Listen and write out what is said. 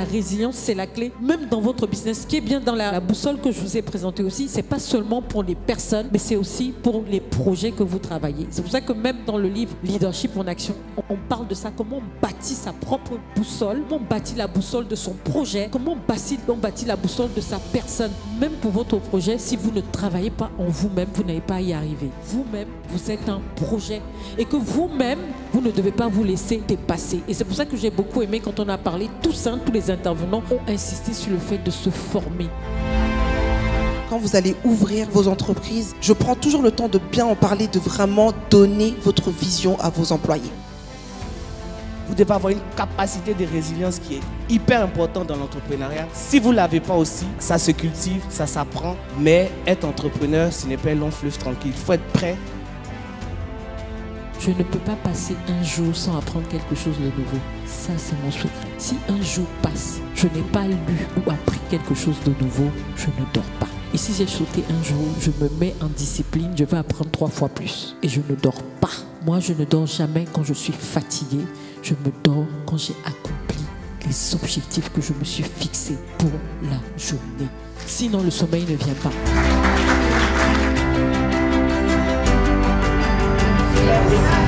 la résilience, c'est la clé, même dans votre business. Ce qui est bien dans la boussole que je vous ai présentée aussi, c'est pas seulement pour les personnes, mais c'est aussi pour les projets que vous travaillez. C'est pour ça que même dans le livre Leadership en action, on parle de ça, comment on bâtit sa propre boussole, comment on bâtit la boussole de son projet, comment on bâtit la boussole de sa personne. Même pour votre projet, si vous ne travaillez pas en vous-même, vous n'allez pas y arriver. Vous-même, vous êtes un projet et que vous-même, vous ne devez pas vous laisser dépasser. Et c'est pour ça que j'ai beaucoup aimé quand on a parlé, tous les intervenants ont insisté sur le fait de se former. Quand vous allez ouvrir vos entreprises, je prends toujours le temps de bien en parler, de vraiment donner votre vision à vos employés. Vous devez avoir une capacité de résilience qui est hyper importante dans l'entrepreneuriat. Si vous ne l'avez pas aussi, ça se cultive, ça s'apprend. Mais être entrepreneur, ce n'est pas un long fleuve tranquille. Il faut être prêt. Je ne peux pas passer un jour sans apprendre quelque chose de nouveau. Ça, c'est mon secret. Si un jour passe, je n'ai pas lu ou appris quelque chose de nouveau, je ne dors pas. Et si j'ai sauté un jour, je me mets en discipline, je vais apprendre 3 fois plus. Et je ne dors pas. Moi, je ne dors jamais quand je suis fatiguée. Je me dors quand j'ai accompli les objectifs que je me suis fixés pour la journée. Sinon, le sommeil ne vient pas. Yes.